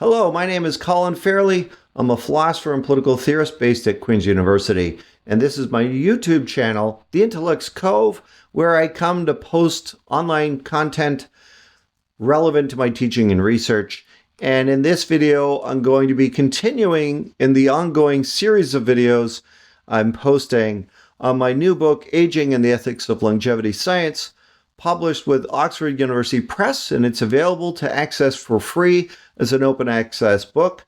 Hello, my name is Colin Fairley. I'm a philosopher and political theorist based at Queen's University, and this is my YouTube channel, The Intellect's Cove, where I come to post online content relevant to my teaching and research. And in this video, I'm going to be continuing in the ongoing series of videos I'm posting on my new book, Aging and the Ethics of Longevity Science, published with Oxford University Press, and it's available to access for free as an open access book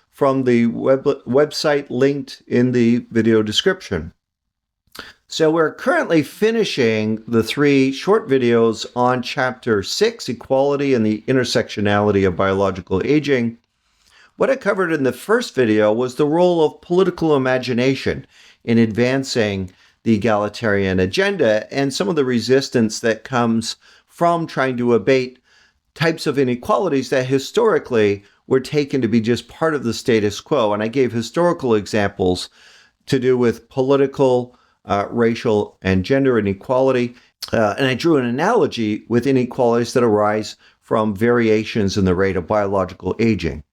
from the website linked in the video description. So we're currently finishing the 3 short videos on Chapter 6, Equality and the Intersectionality of Biological Aging. What I covered in the first video was the role of political imagination in advancing the egalitarian agenda and some of the resistance that comes from trying to abate types of inequalities that historically were taken to be just part of the status quo. And I gave historical examples to do with political, racial, and gender inequality. And I drew an analogy with inequalities that arise from variations in the rate of biological aging.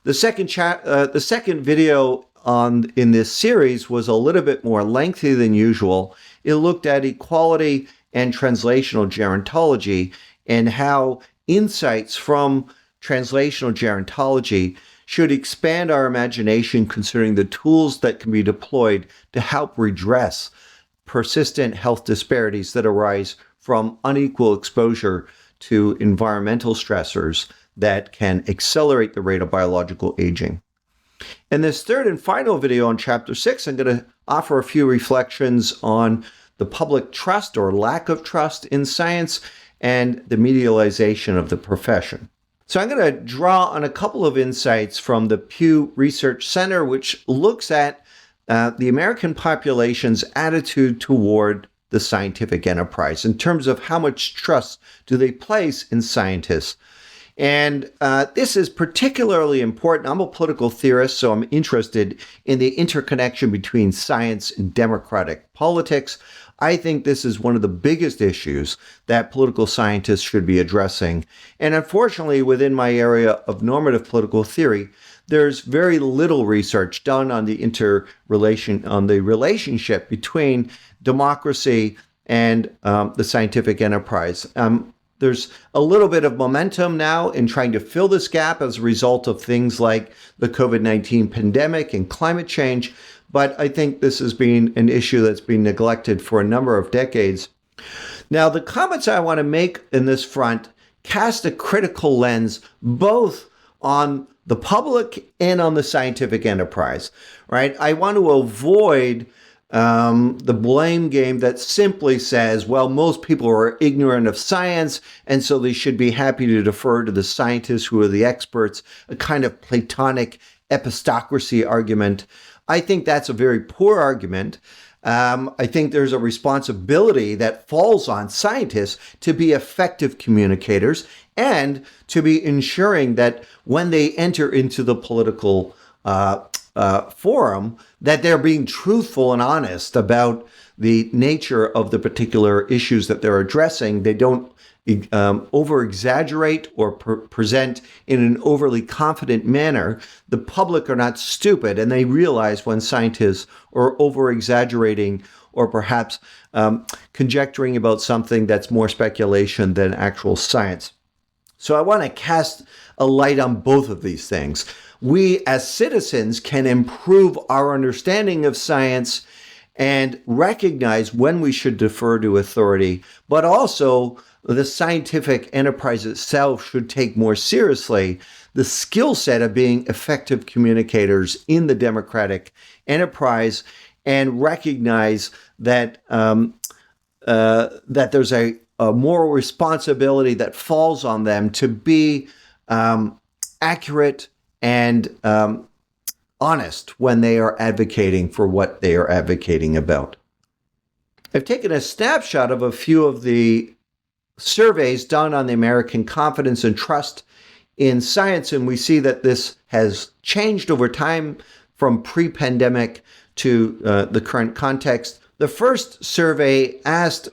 The second video in this series was a little bit more lengthy than usual. It looked at equality and translational gerontology and how insights from translational gerontology should expand our imagination concerning the tools that can be deployed to help redress persistent health disparities that arise from unequal exposure to environmental stressors that can accelerate the rate of biological aging. In this third and final video on Chapter 6, I'm going to offer a few reflections on the public trust or lack of trust in science and the medialization of the profession. So I'm going to draw on a couple of insights from the Pew Research Center, which looks at the American population's attitude toward the scientific enterprise in terms of how much trust do they place in scientists. And this is particularly important. I'm a political theorist, so I'm interested in the interconnection between science and democratic politics. I think this is one of the biggest issues that political scientists should be addressing. And unfortunately, within my area of normative political theory, there's very little research done on the relationship between democracy and the scientific enterprise. There's a little bit of momentum now in trying to fill this gap as a result of things like the COVID-19 pandemic and climate change, but I think this has been an issue that's been neglected for a number of decades. Now, the comments I want to make in this front cast a critical lens both on the public and on the scientific enterprise, right? I want to avoid the blame game that simply says, well, most people are ignorant of science, and so they should be happy to defer to the scientists who are the experts, a kind of Platonic epistocracy argument. I think that's a very poor argument. I think there's a responsibility that falls on scientists to be effective communicators and to be ensuring that when they enter into the political forum, that they're being truthful and honest about the nature of the particular issues that they're addressing. They don't over-exaggerate or present in an overly confident manner. The public are not stupid, and they realize when scientists are over-exaggerating or perhaps conjecturing about something that's more speculation than actual science. So I want to cast a light on both of these things. We as citizens can improve our understanding of science and recognize when we should defer to authority, but also the scientific enterprise itself should take more seriously the skill set of being effective communicators in the democratic enterprise and recognize that that there's a moral responsibility that falls on them to be accurate and honest when they are advocating for what they are advocating about. I've taken a snapshot of a few of the surveys done on the American confidence and trust in science, and we see that this has changed over time from pre-pandemic to the current context. The first survey asked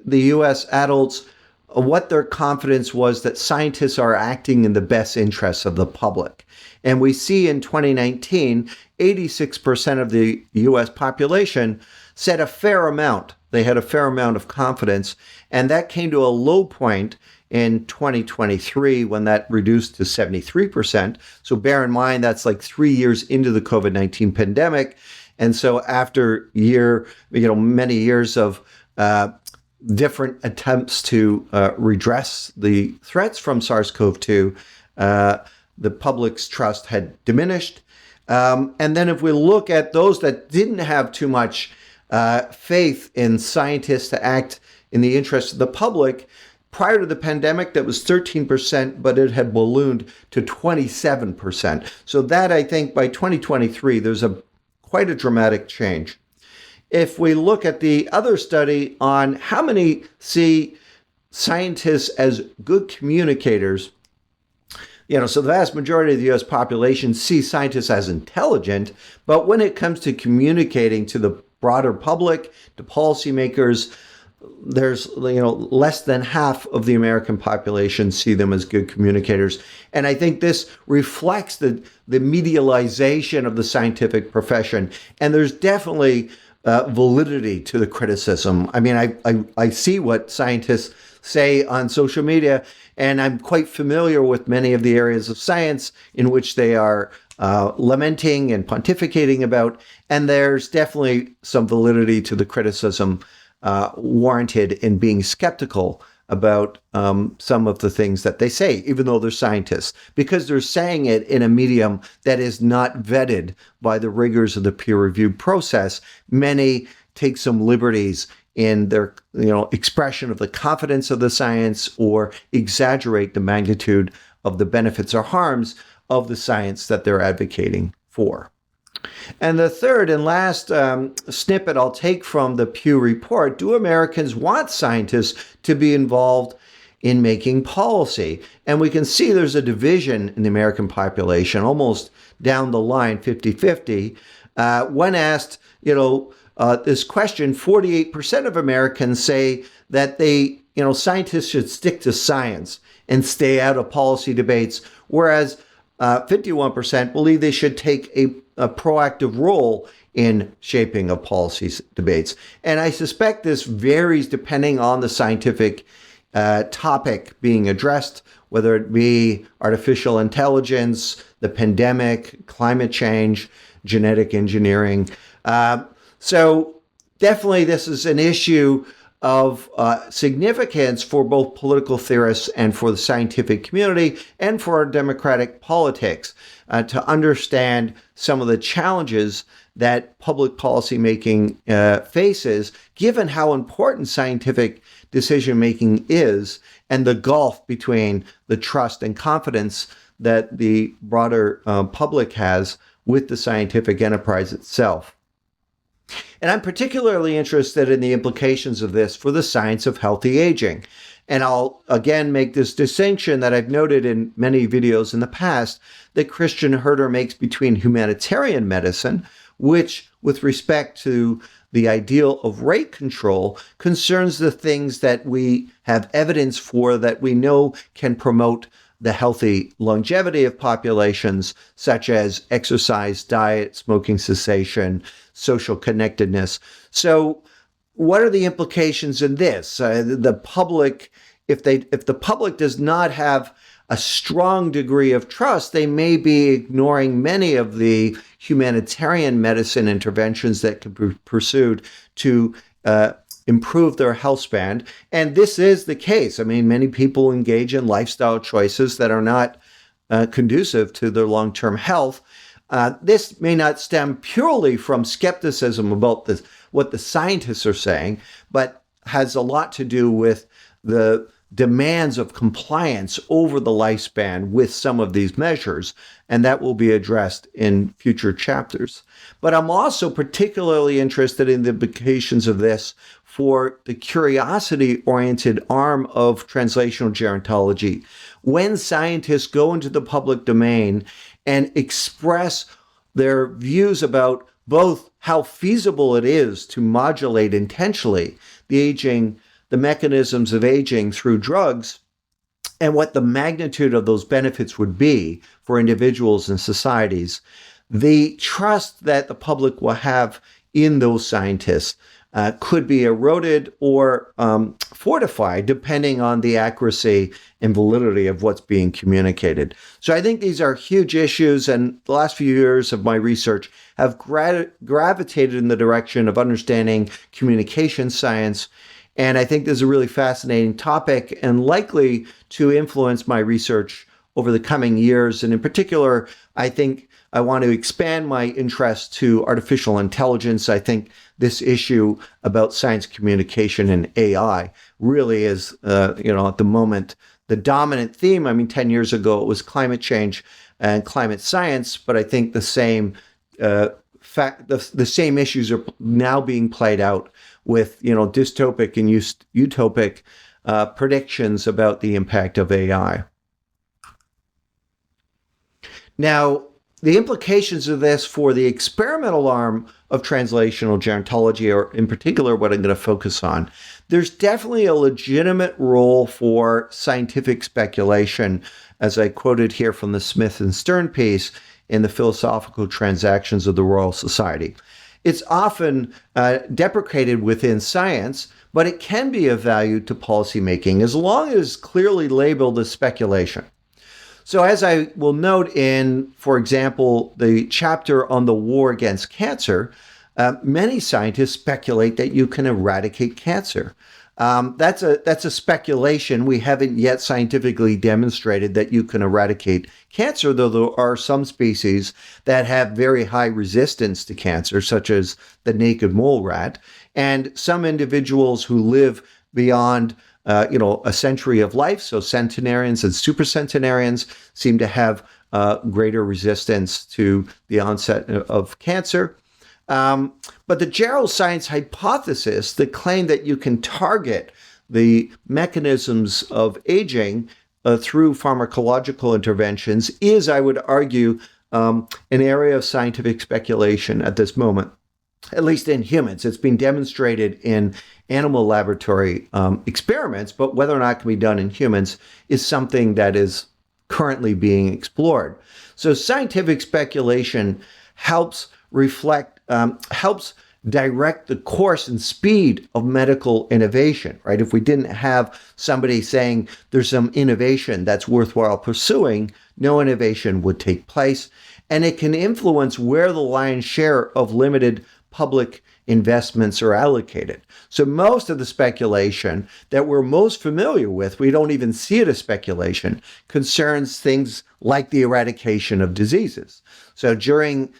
the U.S. adults what their confidence was that scientists are acting in the best interests of the public. And we see in 2019, 86% of the US population said a fair amount. They had a fair amount of confidence. And that came to a low point in 2023 when that reduced to 73%. So bear in mind, that's like 3 years into the COVID-19 pandemic. And so after many years of different attempts to redress the threats from SARS-CoV-2, the public's trust had diminished. And then if we look at those that didn't have too much faith in scientists to act in the interest of the public, prior to the pandemic, that was 13%, but it had ballooned to 27%. So that, I think, by 2023, there's quite a dramatic change. If we look at the other study on how many see scientists as good communicators, so the vast majority of the US population see scientists as intelligent, but when it comes to communicating to the broader public, to policymakers, there's less than half of the American population see them as good communicators. And I think this reflects the medialization of the scientific profession. And there's definitely validity to the criticism. I mean, I see what scientists say on social media, and I'm quite familiar with many of the areas of science in which they are lamenting and pontificating about. And there's definitely some validity to the criticism warranted in being skeptical about some of the things that they say, even though they're scientists, because they're saying it in a medium that is not vetted by the rigors of the peer-reviewed process. Many take some liberties in their expression of the confidence of the science or exaggerate the magnitude of the benefits or harms of the science that they're advocating for. And the third and last snippet I'll take from the Pew report: do Americans want scientists to be involved in making policy? And we can see there's a division in the American population, almost down the line, 50-50. When asked, this question, 48% of Americans say that scientists should stick to science and stay out of policy debates, whereas 51% believe they should take a proactive role in shaping of policy debates. And I suspect this varies depending on the scientific topic being addressed, whether it be artificial intelligence, the pandemic, climate change, genetic engineering. So definitely this is an issue of significance for both political theorists and for the scientific community and for our democratic politics to understand some of the challenges that public policy making faces, given how important scientific decision making is and the gulf between the trust and confidence that the broader public has with the scientific enterprise itself. And I'm particularly interested in the implications of this for the science of healthy aging. And I'll again make this distinction that I've noted in many videos in the past that Christian Herter makes between humanitarian medicine, which with respect to the ideal of rate control concerns the things that we have evidence for that we know can promote the healthy longevity of populations, such as exercise, diet, smoking cessation, social connectedness. So what are the implications in this? The public, if the public does not have a strong degree of trust, they may be ignoring many of the humanitarian medicine interventions that can be pursued to improve their health span. And this is the case. I mean, many people engage in lifestyle choices that are not conducive to their long-term health. This may not stem purely from skepticism about what the scientists are saying, but has a lot to do with the demands of compliance over the lifespan with some of these measures, and that will be addressed in future chapters. But I'm also particularly interested in the implications of this for the curiosity-oriented arm of translational gerontology. When scientists go into the public domain and express their views about both how feasible it is to modulate intentionally the aging the mechanisms of aging through drugs and what the magnitude of those benefits would be for individuals and societies, the trust that the public will have in those scientists could be eroded or fortified depending on the accuracy and validity of what's being communicated. So I think these are huge issues, and the last few years of my research have gravitated in the direction of understanding communication science. And I think this is a really fascinating topic and likely to influence my research over the coming years. And in particular, I think I want to expand my interest to artificial intelligence. I think this issue about science communication and AI really is, at the moment, the dominant theme. I mean, 10 years ago, it was climate change and climate science, but I think the same the same issues are now being played out with, dystopic and utopic predictions about the impact of AI. Now, the implications of this for the experimental arm of translational gerontology, or in particular what I'm going to focus on, there's definitely a legitimate role for scientific speculation, as I quoted here from the Smith and Stern piece in the Philosophical Transactions of the Royal Society. It's often deprecated within science, but it can be of value to policymaking as long as it's clearly labeled as speculation. So as I will note in, for example, the chapter on the war against cancer, many scientists speculate that you can eradicate cancer. That's a speculation. We haven't yet scientifically demonstrated that you can eradicate cancer, though there are some species that have very high resistance to cancer, such as the naked mole rat, and some individuals who live beyond a century of life, so centenarians and supercentenarians, seem to have greater resistance to the onset of cancer. But the geroscience hypothesis, the claim that you can target the mechanisms of aging through pharmacological interventions, is, I would argue, an area of scientific speculation at this moment, at least in humans. It's been demonstrated in animal laboratory experiments, but whether or not it can be done in humans is something that is currently being explored. So scientific speculation helps direct the course and speed of medical innovation, right? If we didn't have somebody saying there's some innovation that's worthwhile pursuing, no innovation would take place. And it can influence where the lion's share of limited public investments are allocated. So most of the speculation that we're most familiar with, we don't even see it as speculation, concerns things like the eradication of diseases. So during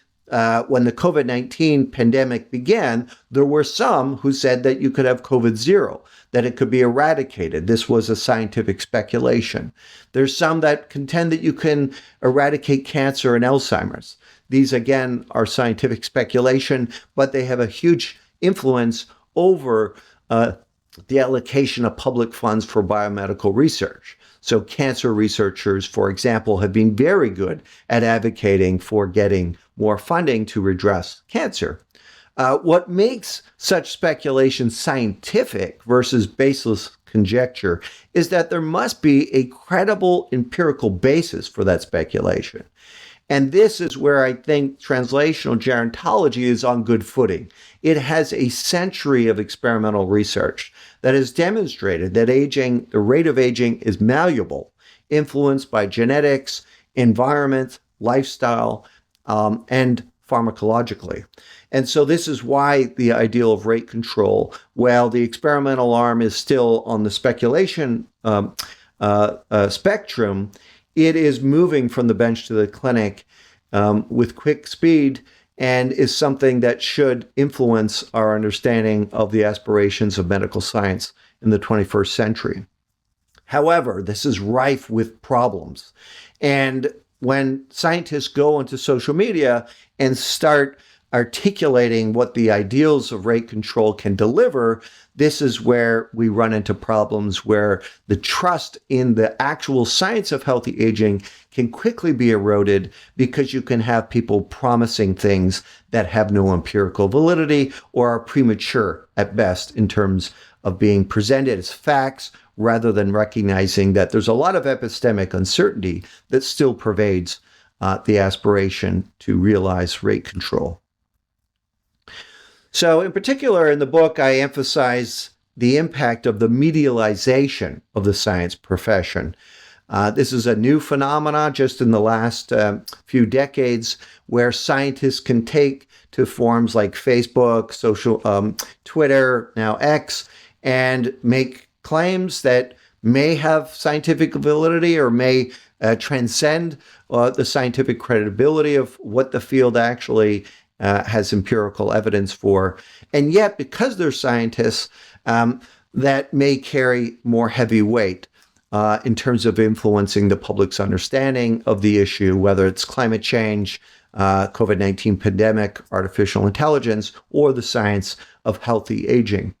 when the COVID-19 pandemic began, there were some who said that you could have COVID-0, that it could be eradicated. This was a scientific speculation. There's some that contend that you can eradicate cancer and Alzheimer's. These, again, are scientific speculation, but they have a huge influence over the allocation of public funds for biomedical research. So cancer researchers, for example, have been very good at advocating for getting more funding to redress cancer. What makes such speculation scientific versus baseless conjecture is that there must be a credible empirical basis for that speculation. And this is where I think translational gerontology is on good footing. It has a century of experimental research that has demonstrated that aging, the rate of aging, is malleable, influenced by genetics, environment, lifestyle, and pharmacologically. And so this is why the ideal of rate control, while the experimental arm is still on the speculation spectrum, it is moving from the bench to the clinic with quick speed, and is something that should influence our understanding of the aspirations of medical science in the 21st century. However, this is rife with problems. And when scientists go into social media and start articulating what the ideals of rate control can deliver, this is where we run into problems where the trust in the actual science of healthy aging can quickly be eroded because you can have people promising things that have no empirical validity or are premature at best in terms of being presented as facts rather than recognizing that there's a lot of epistemic uncertainty that still pervades the aspiration to realize rate control. So in particular, in the book, I emphasize the impact of the medialization of the science profession. This is a new phenomenon just in the last few decades where scientists can take to forums like Facebook, Twitter, now X, and make claims that may have scientific validity or may transcend the scientific credibility of what the field actually has empirical evidence for. And yet, because they're scientists, that may carry more heavy weight in terms of influencing the public's understanding of the issue, whether it's climate change, COVID-19 pandemic, artificial intelligence, or the science of healthy aging.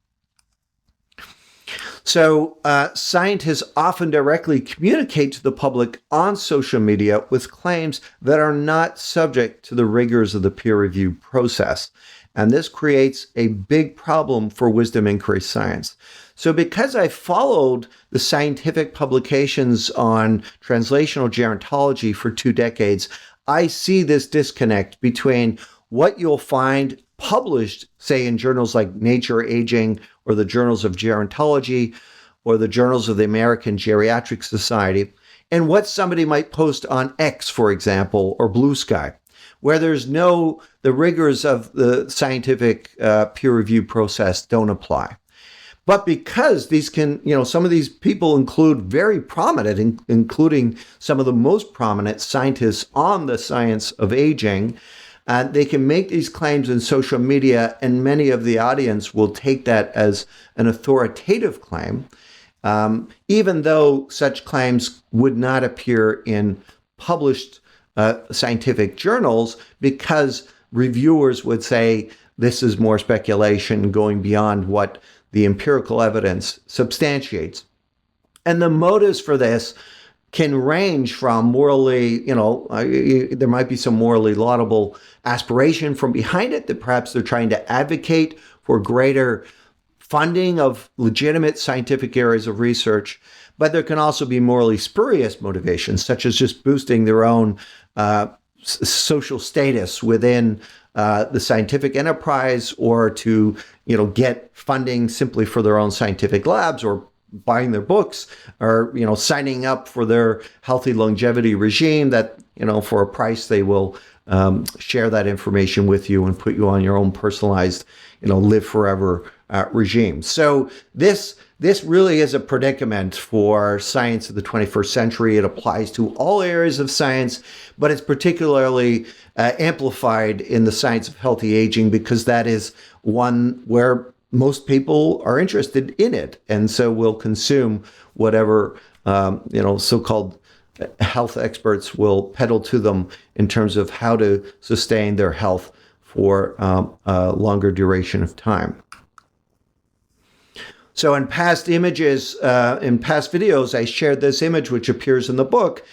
So scientists often directly communicate to the public on social media with claims that are not subject to the rigors of the peer review process. And this creates a big problem for wisdom inquiry science. So because I followed the scientific publications on translational gerontology for 2 decades, I see this disconnect between what you'll find published, say, in journals like Nature Aging or the Journals of Gerontology or the Journals of the American Geriatric Society, and what somebody might post on X, for example, or Blue Sky, where there's the rigors of the scientific peer review process don't apply. But because some of these people include very prominent, including some of the most prominent scientists on the science of aging, they can make these claims in social media, and many of the audience will take that as an authoritative claim, even though such claims would not appear in published scientific journals, because reviewers would say this is more speculation going beyond what the empirical evidence substantiates. And the motives for this can range from morally, there might be some morally laudable aspiration from behind it, that perhaps they're trying to advocate for greater funding of legitimate scientific areas of research. But there can also be morally spurious motivations, such as just boosting their own social status within the scientific enterprise, or to get funding simply for their own scientific labs, or buying their books, or signing up for their healthy longevity regime that for a price they will share that information with you and put you on your own personalized live forever regime. So this really is a predicament for science of the 21st century. It applies to all areas of science, but it's particularly amplified in the science of healthy aging, because that is one where most people are interested in it, and so will consume whatever so-called health experts will peddle to them in terms of how to sustain their health for a longer duration of time. So in past videos, I shared this image which appears in the book,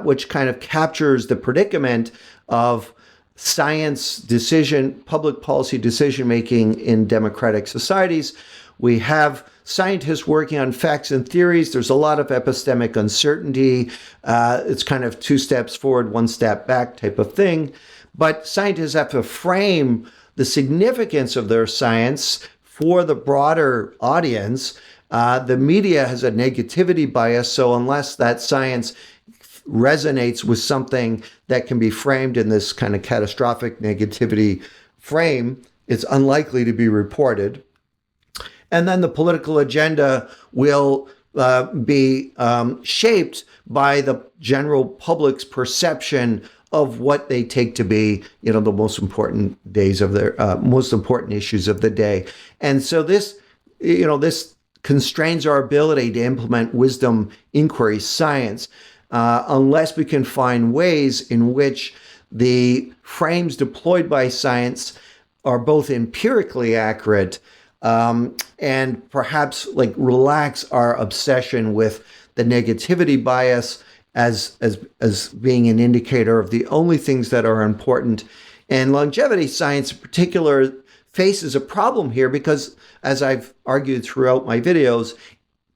which kind of captures the predicament of public policy decision-making in democratic societies. We have scientists working on facts and theories. There's a lot of epistemic uncertainty. It's kind of 2 steps forward, 1 step back type of thing. But scientists have to frame the significance of their science for the broader audience. The media has a negativity bias, so unless that science resonates with something that can be framed in this kind of catastrophic negativity frame, it's unlikely to be reported. And then the political agenda will be shaped by the general public's perception of what they take to be, the most important most important issues of the day. And so this constrains our ability to implement wisdom inquiry science, unless we can find ways in which the frames deployed by science are both empirically accurate and perhaps like relax our obsession with the negativity bias as being an indicator of the only things that are important. And longevity science in particular faces a problem here because, as I've argued throughout my videos,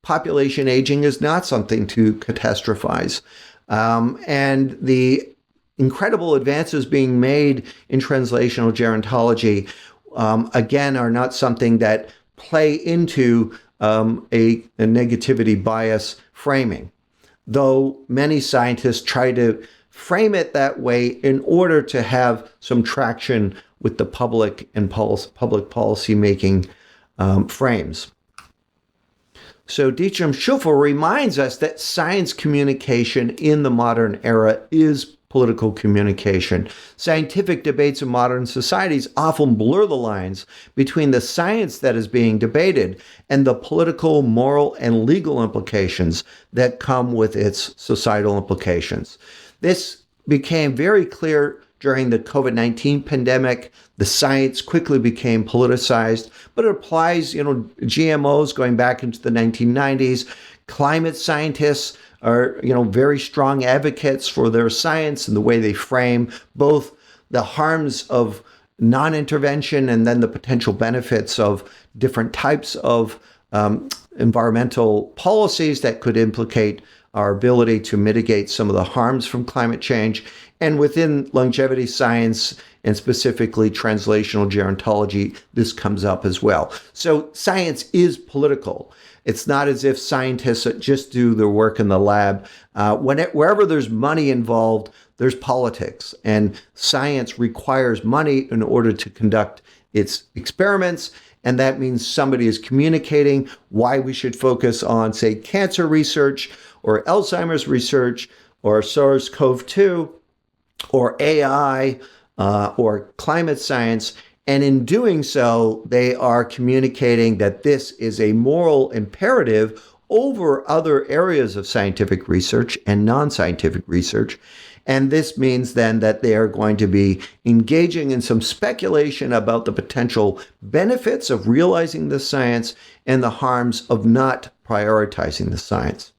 population aging is not something to catastrophize. And the incredible advances being made in translational gerontology, again, are not something that play into a negativity bias framing, though many scientists try to frame it that way in order to have some traction with the public and public policy making frames. So Dietram Schuffel reminds us that science communication in the modern era is political communication. Scientific debates in modern societies often blur the lines between the science that is being debated and the political, moral, and legal implications that come with its societal implications. This became very clear during the COVID-19 pandemic. The science quickly became politicized, but it applies, GMOs going back into the 1990s. Climate scientists are, very strong advocates for their science and the way they frame both the harms of non-intervention and then the potential benefits of different types of environmental policies that could implicate our ability to mitigate some of the harms from climate change. And within longevity science, and specifically translational gerontology, this comes up as well. So science is political. It's not as if scientists just do their work in the lab. Wherever there's money involved, there's politics. And science requires money in order to conduct its experiments. And that means somebody is communicating why we should focus on, say, cancer research or Alzheimer's research or SARS-CoV-2 or AI or climate science. And in doing so, they are communicating that this is a moral imperative over other areas of scientific research and non-scientific research. And this means then that they are going to be engaging in some speculation about the potential benefits of realizing the science and the harms of not prioritizing the science.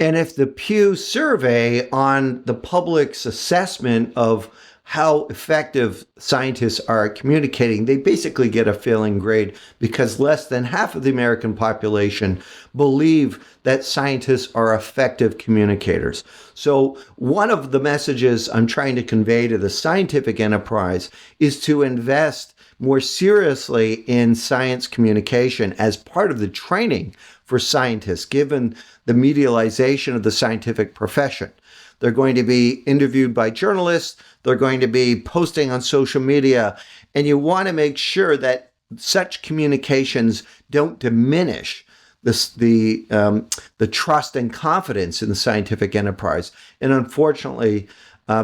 And if the Pew survey on the public's assessment of how effective scientists are at communicating, they basically get a failing grade because less than half of the American population believe that scientists are effective communicators. So one of the messages I'm trying to convey to the scientific enterprise is to invest more seriously in science communication as part of the training for scientists, given the medialization of the scientific profession. They're going to be interviewed by journalists. They're going to be posting on social media. And you want to make sure that such communications don't diminish the trust and confidence in the scientific enterprise. And unfortunately,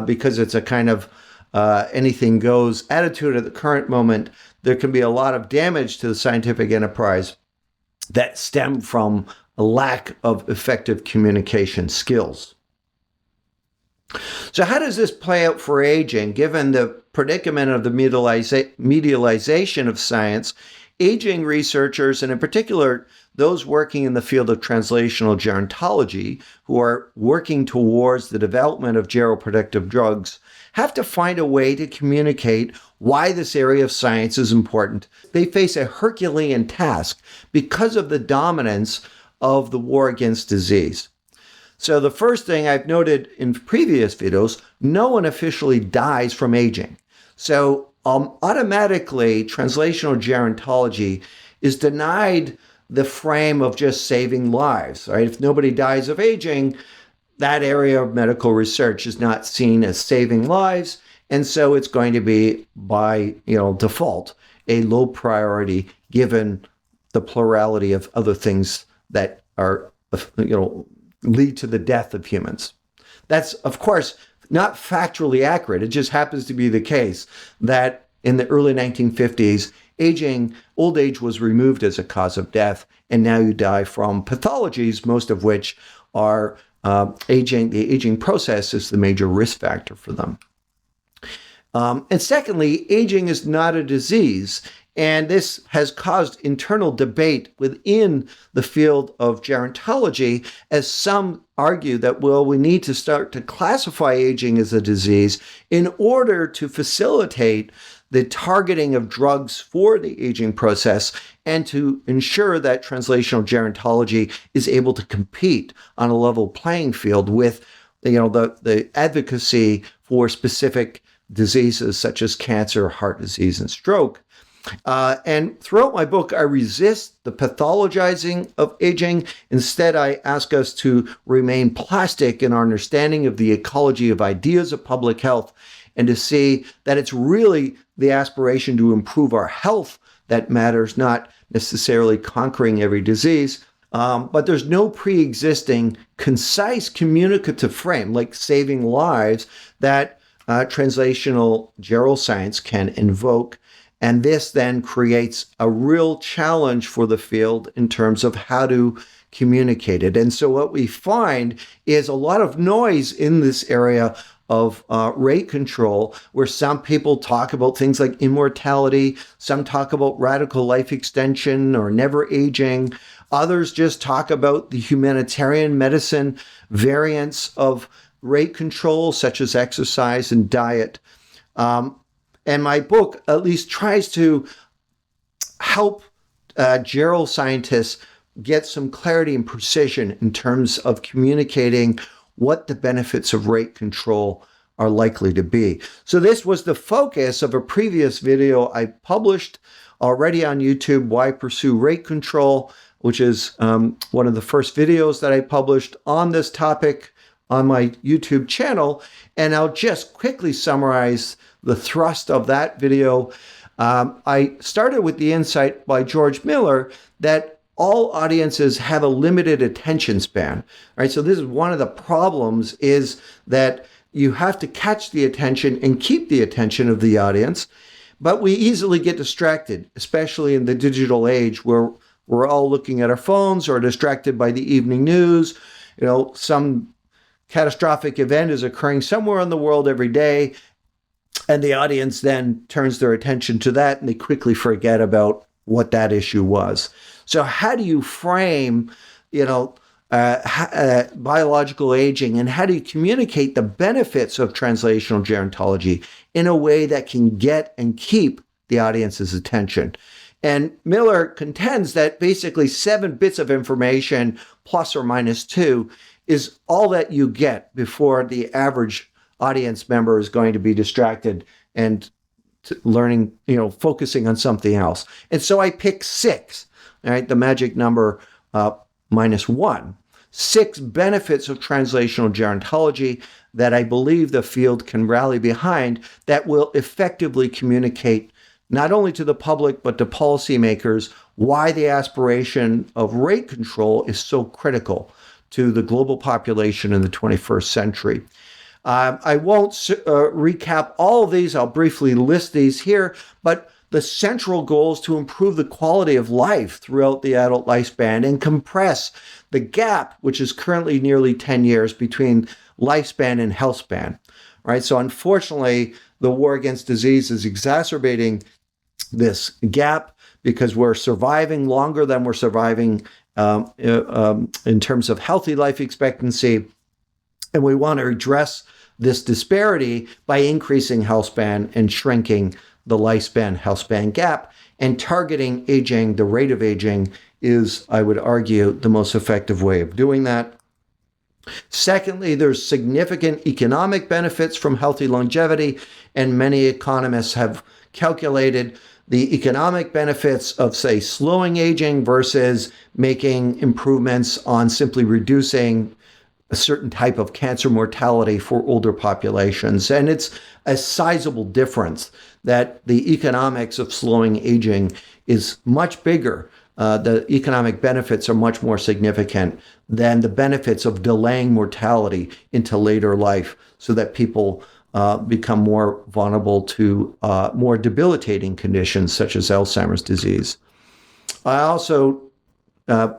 because it's a kind of anything goes attitude at the current moment, there can be a lot of damage to the scientific enterprise that stem from a lack of effective communication skills. So how does this play out for aging? Given the predicament of the medialization of science, aging researchers, and in particular those working in the field of translational gerontology, who are working towards the development of geroprotective drugs, have to find a way to communicate why this area of science is important. They face a Herculean task because of the dominance of the war against disease. So the first thing I've noted in previous videos, no one officially dies from aging. So automatically, translational gerontology is denied the frame of just saving lives, right? If nobody dies of aging, that area of medical research is not seen as saving lives. And so it's going to be by default a low priority given the plurality of other things that are lead to the death of humans. That's, of course, not factually accurate. It just happens to be the case that in the early 1950s, old age was removed as a cause of death, and now you die from pathologies, most of which are the aging process is the major risk factor for them. And secondly, aging is not a disease. And this has caused internal debate within the field of gerontology, as some argue that, well, we need to start to classify aging as a disease in order to facilitate the targeting of drugs for the aging process and to ensure that translational gerontology is able to compete on a level playing field with the advocacy for specific diseases such as cancer, heart disease, and stroke. And throughout my book, I resist the pathologizing of aging. Instead, I ask us to remain plastic in our understanding of the ecology of ideas of public health and to see that it's really the aspiration to improve our health that matters, not necessarily conquering every disease. But there's no pre-existing, concise communicative frame, like saving lives, that translational geroscience can invoke. And this then creates a real challenge for the field in terms of how to communicate it. And so what we find is a lot of noise in this area of rate control, where some people talk about things like immortality, some talk about radical life extension or never aging. Others just talk about the humanitarian medicine variants of rate control, such as exercise and diet. And my book at least tries to help geroscientists get some clarity and precision in terms of communicating what the benefits of rate control are likely to be. So this was the focus of a previous video I published already on YouTube, Why Pursue Rate Control, which is one of the first videos that I published on this topic on my YouTube channel. And I'll just quickly summarize the thrust of that video. I started with the insight by George Miller that all audiences have a limited attention span, right? So this is one of the problems, is that you have to catch the attention and keep the attention of the audience, but we easily get distracted, especially in the digital age where we're all looking at our phones or distracted by the evening news. Some catastrophic event is occurring somewhere in the world every day, and the audience then turns their attention to that and they quickly forget about what that issue was. So how do you frame, biological aging, and how do you communicate the benefits of translational gerontology in a way that can get and keep the audience's attention? And Miller contends that basically 7 bits of information plus or minus 2 is all that you get before the average audience member is going to be distracted and learning, focusing on something else. And so I picked 6, right? The magic number -1. 6 benefits of translational gerontology that I believe the field can rally behind that will effectively communicate not only to the public, but to policymakers why the aspiration of rate control is so critical to the global population in the 21st century. I won't recap all of these. I'll briefly list these here, but the central goal is to improve the quality of life throughout the adult lifespan and compress the gap, which is currently nearly 10 years between lifespan and health span, right? So unfortunately, the war against disease is exacerbating this gap because we're surviving longer than we're surviving in terms of healthy life expectancy. And we want to address this disparity by increasing health span and shrinking the lifespan health span gap. And targeting aging, the rate of aging, is, I would argue, the most effective way of doing that. Secondly, there's significant economic benefits from healthy longevity, and many economists have calculated the economic benefits of, say, slowing aging versus making improvements on simply reducing a certain type of cancer mortality for older populations. And it's a sizable difference that the economics of slowing aging is much bigger. The economic benefits are much more significant than the benefits of delaying mortality into later life so that people become more vulnerable to more debilitating conditions such as Alzheimer's disease. I also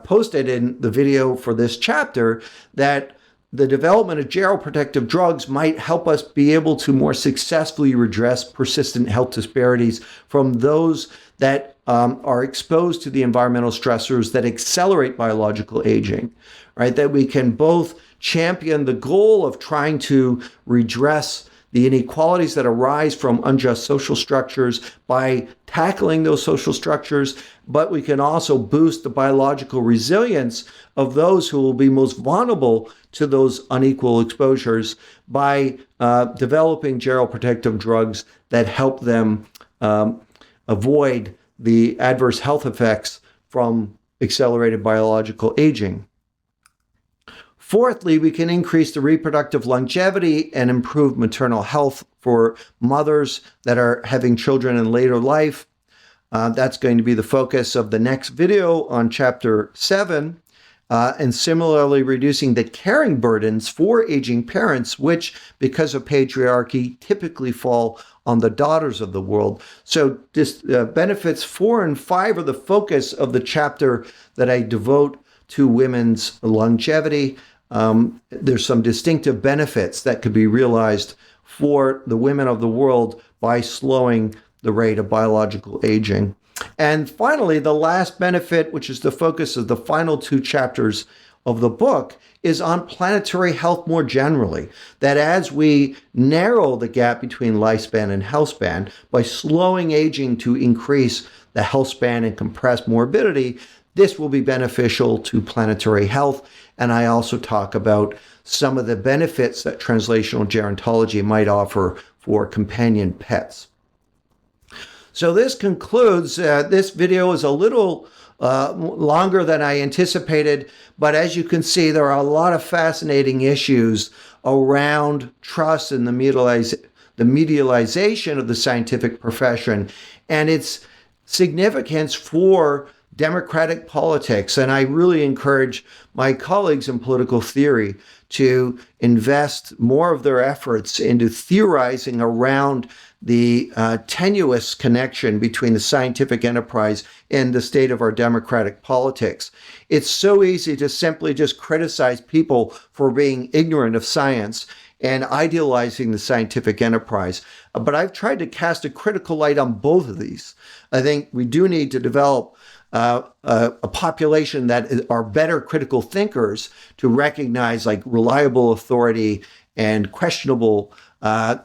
posted in the video for this chapter that the development of geroprotective drugs might help us be able to more successfully redress persistent health disparities from those that are exposed to the environmental stressors that accelerate biological aging, right? That we can both champion the goal of trying to redress the inequalities that arise from unjust social structures by tackling those social structures, but we can also boost the biological resilience of those who will be most vulnerable to those unequal exposures by developing geroprotective drugs that help them avoid the adverse health effects from accelerated biological aging. Fourthly, we can increase the reproductive longevity and improve maternal health for mothers that are having children in later life. That's going to be the focus of the next video on Chapter 7. And similarly, reducing the caring burdens for aging parents, which, because of patriarchy, typically fall on the daughters of the world. So this, benefits 4 and 5 are the focus of the chapter that I devote to women's longevity. There's some distinctive benefits that could be realized for the women of the world by slowing the rate of biological aging. And finally, the last benefit, which is the focus of the final 2 chapters of the book, is on planetary health more generally. That as we narrow the gap between lifespan and health span by slowing aging to increase the health span and compress morbidity, this will be beneficial to planetary health. And I also talk about some of the benefits that translational gerontology might offer for companion pets. So this concludes, this video is a little longer than I anticipated, but as you can see, there are a lot of fascinating issues around trust and the medialization of the scientific profession and its significance for democratic politics. And I really encourage my colleagues in political theory to invest more of their efforts into theorizing around the tenuous connection between the scientific enterprise and the state of our democratic politics. It's so easy to simply just criticize people for being ignorant of science and idealizing the scientific enterprise. But I've tried to cast a critical light on both of these. I think we do need to develop a population that are better critical thinkers to recognize like reliable authority and questionable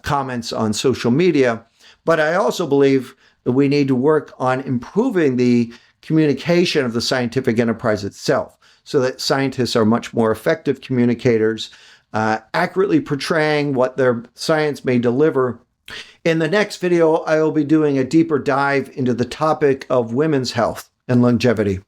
comments on social media. But I also believe that we need to work on improving the communication of the scientific enterprise itself so that scientists are much more effective communicators, accurately portraying what their science may deliver. In the next video, I will be doing a deeper dive into the topic of women's health and longevity.